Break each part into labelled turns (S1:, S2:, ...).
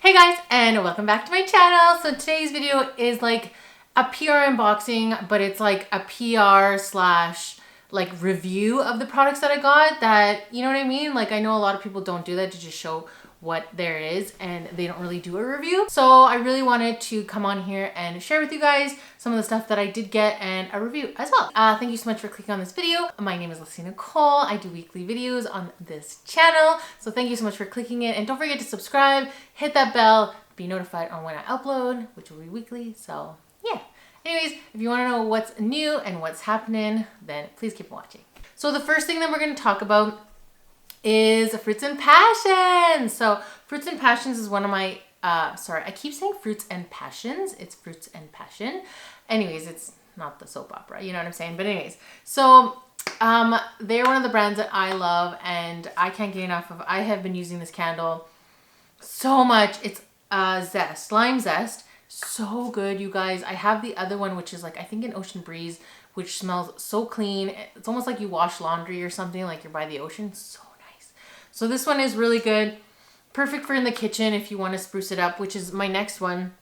S1: Hey guys, and welcome back to my channel. So today's video is like a PR unboxing, but it's like a PR slash like review of the products that I got that, you know what I mean? Like I know a lot of people don't do that to just show what there is and they don't really do a review. So I really wanted to come on here and share with you guys some of the stuff that I did get and a review as well. Thank you so much for clicking on this video. My name is Leslie Nicole. I do weekly videos on this channel. So thank you so much for clicking it, and don't forget to subscribe, hit that bell, be notified on when I upload, which will be weekly. So yeah. Anyways, if you want to know what's new and what's happening, then please keep watching. So the first thing that we're going to talk about is Fruits and Passions. So Fruits and Passions is one of my, sorry, I keep saying Fruits and Passions. It's Fruits and Passion. Anyways, it's not the soap opera, you know what I'm saying? But anyways, so they're one of the brands that I love and I can't get enough of. I have been using this candle so much. It's Zest, Lime Zest. So good, you guys. I have the other one, which is like, I think an Ocean Breeze, which smells so clean. It's almost like you wash laundry or something, like you're by the ocean. So nice. So this one is really good. Perfect for in the kitchen if you want to spruce it up, which is my next one,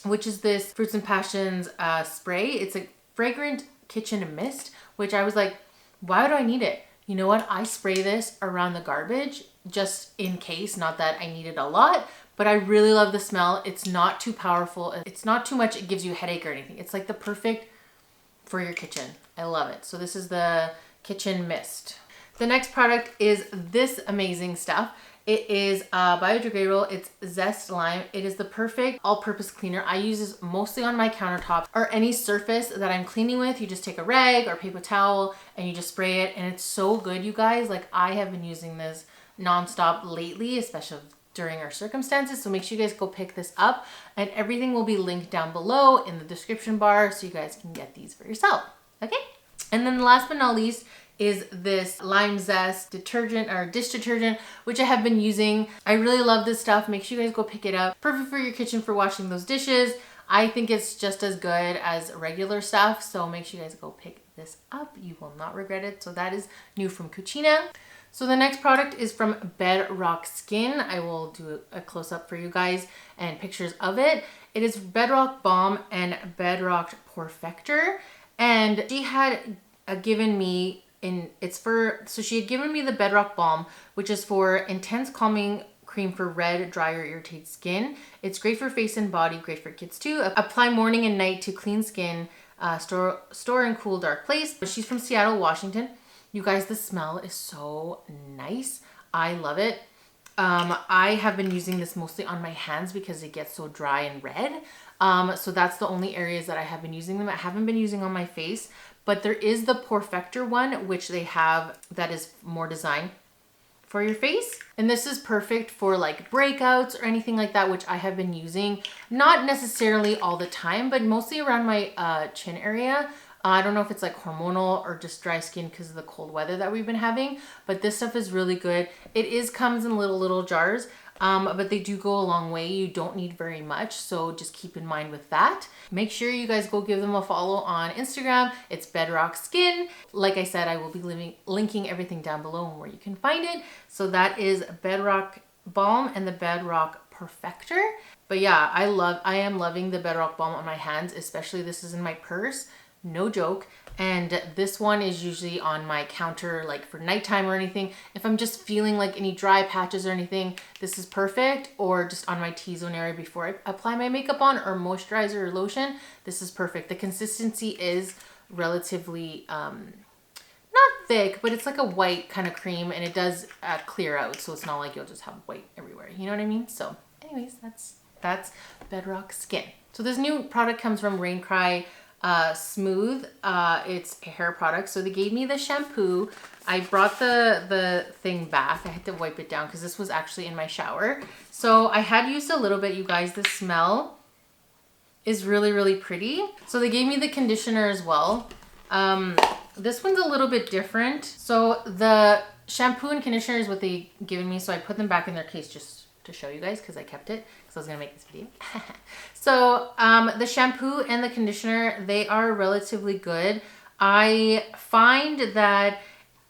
S1: which is this Fruits and Passions spray. It's a fragrant kitchen mist, which I was like, why do I need it? You know what? I spray this around the garbage just in case, not that I need it a lot, but I really love the smell. It's not too powerful. It's not too much. It gives you a headache or anything. It's like the perfect for your kitchen. I love it. So this is the kitchen mist. The next product is this amazing stuff. It is biodegradable. It's Zest Lime. It is the perfect all-purpose cleaner. I use this mostly on my countertop or any surface that I'm cleaning with. You just take a rag or paper towel and you just spray it, and it's so good, you guys. Like I have been using this nonstop lately, especially during our circumstances. So make sure you guys go pick this up, and everything will be linked down below in the description bar so you guys can get these for yourself. Okay. And then last but not least is this Lime Zest detergent or dish detergent, which I have been using. I really love this stuff. Make sure you guys go pick it up. Perfect for your kitchen for washing those dishes. I think it's just as good as regular stuff. So make sure you guys go pick this up. You will not regret it. So that is new from Cucina. So the next product is from Bedrock Skin. I will do a close-up for you guys and pictures of it. It is Bedrock Balm and Bedrock Perfector. And she had given me she had given me the Bedrock Balm, which is for intense calming cream for red, dry, or irritated skin. It's great for face and body, great for kids too. Apply morning and night to clean skin, store in cool, dark place. She's from Seattle, Washington. You guys, the smell is so nice. I love it. I have been using this mostly on my hands because it gets so dry and red. So that's the only areas that I have been using them. I haven't been using on my face, but there is the Perfector one, which they have that is more designed for your face. And this is perfect for like breakouts or anything like that, which I have been using. Not necessarily all the time, but mostly around my chin area. I don't know if it's like hormonal or just dry skin because of the cold weather that we've been having, but this stuff is really good. It comes in little jars, but they do go a long way. You don't need very much, so just keep in mind with that. Make sure you guys go give them a follow on Instagram. It's Bedrock Skin. Like I said, I will be linking everything down below and where you can find it. So that is Bedrock Balm and the Bedrock Perfector. But yeah, I am loving the Bedrock Balm on my hands, especially this is in my purse. No joke. And this one is usually on my counter, like for nighttime or anything. If I'm just feeling like any dry patches or anything, this is perfect. Or just on my T-zone area before I apply my makeup on, or moisturizer or lotion, this is perfect. The consistency is relatively, not thick, but it's like a white kind of cream, and it does clear out. So it's not like you'll just have white everywhere. You know what I mean? So anyways, that's Bedrock Skin. So this new product comes from RainCry Smooth. It's a hair product. So they gave me the shampoo. I brought the thing back. I had to wipe it down because this was actually in my shower. So I had used a little bit, you guys. The smell is really pretty. So they gave me the conditioner as well. This one's a little bit different. So the shampoo and conditioner is what they given me. So I put them back in their case just to show you guys because I kept it because I was gonna make this video. So the shampoo and the conditioner, they are relatively good. I find that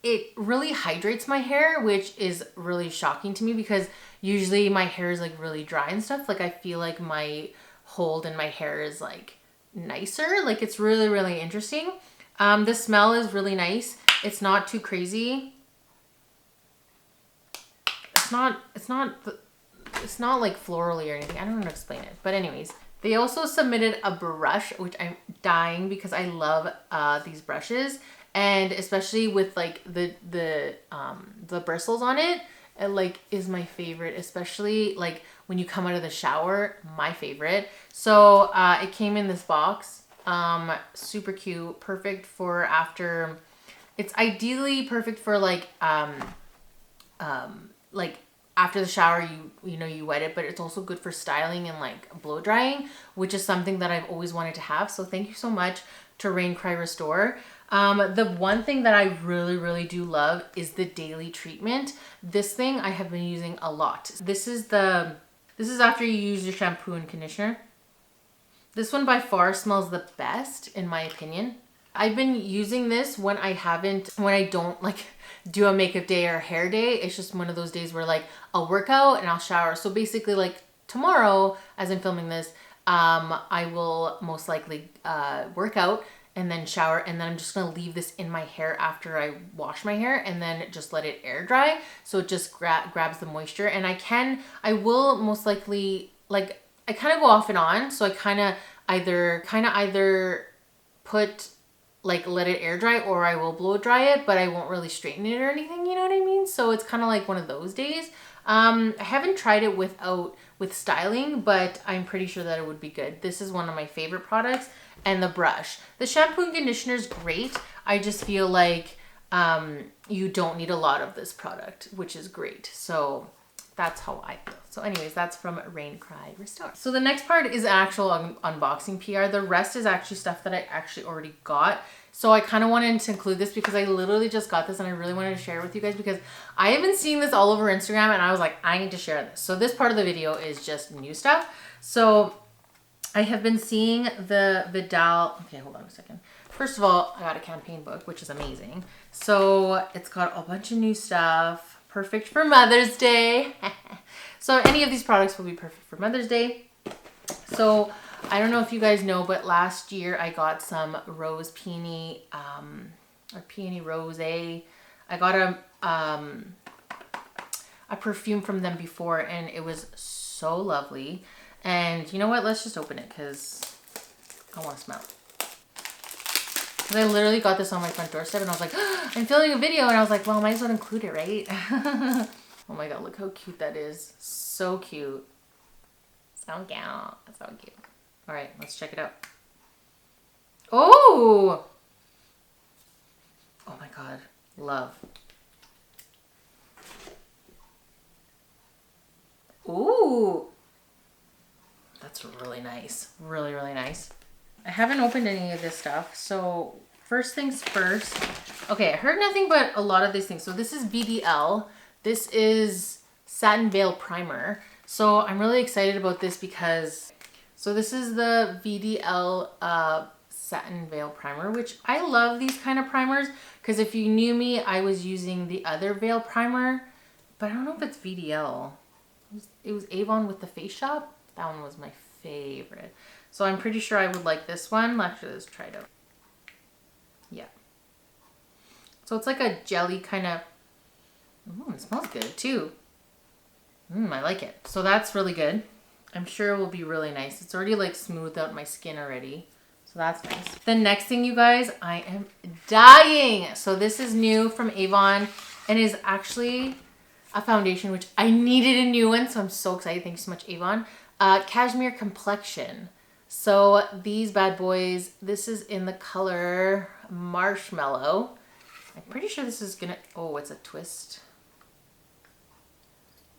S1: it really hydrates my hair, which is really shocking to me because usually my hair is like really dry and stuff. Like I feel like my hold in my hair is like nicer. Like it's really, really interesting. The smell is really nice. It's not too crazy. It's not like florally or anything. I don't know how to explain it. But anyways, they also submitted a brush, which I'm dying because I love these brushes. And especially with like the bristles on it, it like is my favorite, especially like when you come out of the shower, my favorite. So it came in this box, super cute, perfect for after. It's ideally perfect for like after the shower, you wet it, but it's also good for styling and like blow drying, which is something that I've always wanted to have. So thank you so much to RainCry Restore. The one thing that I really, really do love is the daily treatment. This thing I have been using a lot. This is after you use your shampoo and conditioner. This one by far smells the best in my opinion. I've been using this when I don't like do a makeup day or hair day. It's just one of those days where like I'll work out and I'll shower. So basically like tomorrow, as I'm filming this, I will most likely work out and then shower, and then I'm just gonna leave this in my hair after I wash my hair and then just let it air dry. So it just grabs the moisture, and I will most likely, like I kind of go off and on. So I kind of either put like let it air dry, or I will blow dry it, but I won't really straighten it or anything, you know what I mean? So it's kind of like one of those days. I haven't tried it with styling, but I'm pretty sure that it would be good. This is one of my favorite products. And the brush. The shampoo and conditioner is great. I just feel like you don't need a lot of this product, which is great. So that's how I feel. So anyways, that's from RainCry Restore. So the next part is actual unboxing PR. The rest is actually stuff that I actually already got. So I kind of wanted to include this because I literally just got this and I really wanted to share it with you guys because I have been seeing this all over Instagram and I was like, I need to share this. So this part of the video is just new stuff. So I have been seeing the Vidal. Okay, hold on a second. First of all, I got a campaign book, which is amazing. So it's got a bunch of new stuff. Perfect for Mother's Day. So any of these products will be perfect for Mother's Day. So I don't know if you guys know, but last year I got some rose peony, or peony rose. I got a perfume from them before and it was so lovely. And you know what? Let's just open it because I want to smell it. Because I literally got this on my front doorstep and I was like, oh, I'm filming a video. And I was like, well, I might as well include it, right? Oh my God, look how cute that is. So cute. So cute. So cute. All right, let's check it out. Oh! Oh my God, love. Ooh. That's really nice. Really, really nice. I haven't opened any of this stuff. So first things first. Okay, I heard nothing but a lot of these things. So this is VDL. This is Satin Veil Primer. So I'm really excited about this because, so this is the VDL Satin Veil Primer, which I love these kind of primers. Because if you knew me, I was using the other veil primer, but I don't know if it's VDL. It was AVON with the Face Shop. That one was my favorite. So I'm pretty sure I would like this one. Actually, let's try it out. Yeah. So it's like a jelly kind of, it smells good too. I like it. So that's really good. I'm sure it will be really nice. It's already like smoothed out my skin already. So that's nice. The next thing, you guys, I am dying. So this is new from AVON and is actually a foundation, which I needed a new one. So I'm so excited. Thank you so much, AVON. Cashmere Complexion. So these bad boys, this is in the color Marshmallow. I'm pretty sure this is gonna, oh, it's a twist.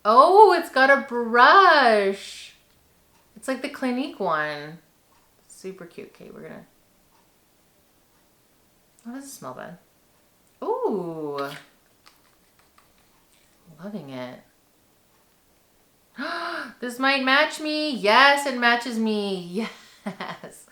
S1: Oh, it's got a brush. It's like the Clinique one. Super cute. Okay, we're gonna, oh, doesn't smell bad. Ooh. Loving it. This might match me. Yes, it matches me. Yes.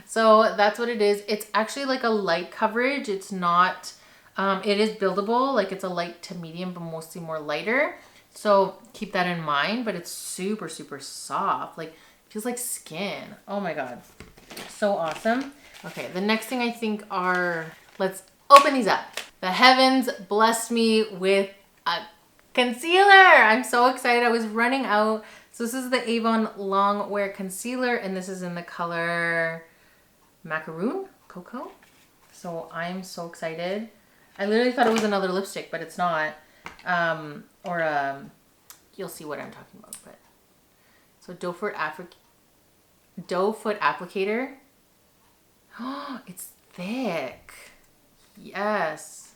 S1: So that's what it is. It's actually like a light coverage. It's not, it is buildable. Like it's a light to medium, but mostly more lighter. So keep that in mind, but it's super, super soft. Like, feels like skin. Oh my God. So awesome. Okay, the next thing I think are, let's open these up. The heavens blessed me with a concealer. I'm so excited. I was running out. So this is the AVON Long Wear Concealer, and this is in the color Macaroon Cocoa. So I'm so excited. I literally thought it was another lipstick, but it's not. You'll see what I'm talking about. But so doe foot applicator. Oh, it's thick. Yes.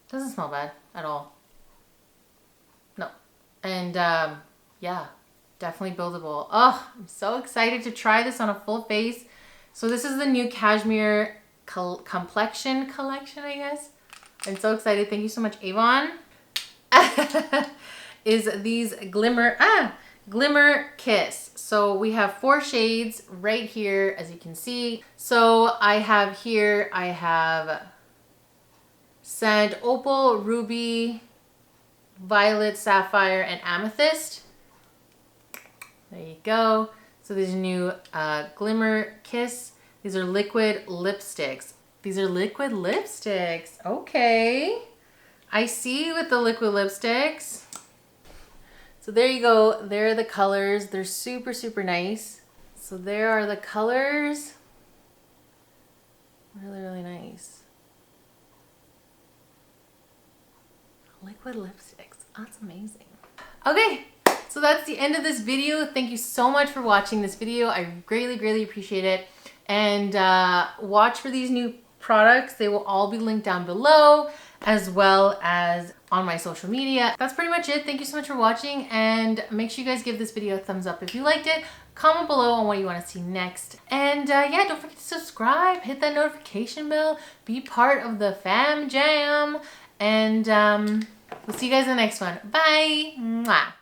S1: Doesn't smell bad at all. No. And yeah, definitely buildable. Oh, I'm so excited to try this on a full face. So this is the new Cashmere Complexion collection, I guess. I'm so excited. Thank you so much, AVON. Is these Glimmer Kiss. So we have 4 shades right here, as you can see. So I have Sand Opal, Ruby, Violet, Sapphire, and Amethyst. There you go. So these new Glimmer Kiss. These are liquid lipsticks. These are liquid lipsticks. Okay. I see you with the liquid lipsticks. So there you go. There are the colors. They're super, super nice. So there are the colors. Really, really nice. Liquid lipsticks. That's amazing. Okay. So that's the end of this video. Thank you so much for watching this video. I greatly, greatly appreciate it. And watch for these new products. They will all be linked down below, as well as on my social media. That's pretty much it. Thank you so much for watching, and make sure you guys give this video a thumbs up if you liked it. Comment below on what you want to see next. And yeah, don't forget to subscribe, hit that notification bell, be part of the fam jam. And we'll see you guys in the next one. Bye. Mwah.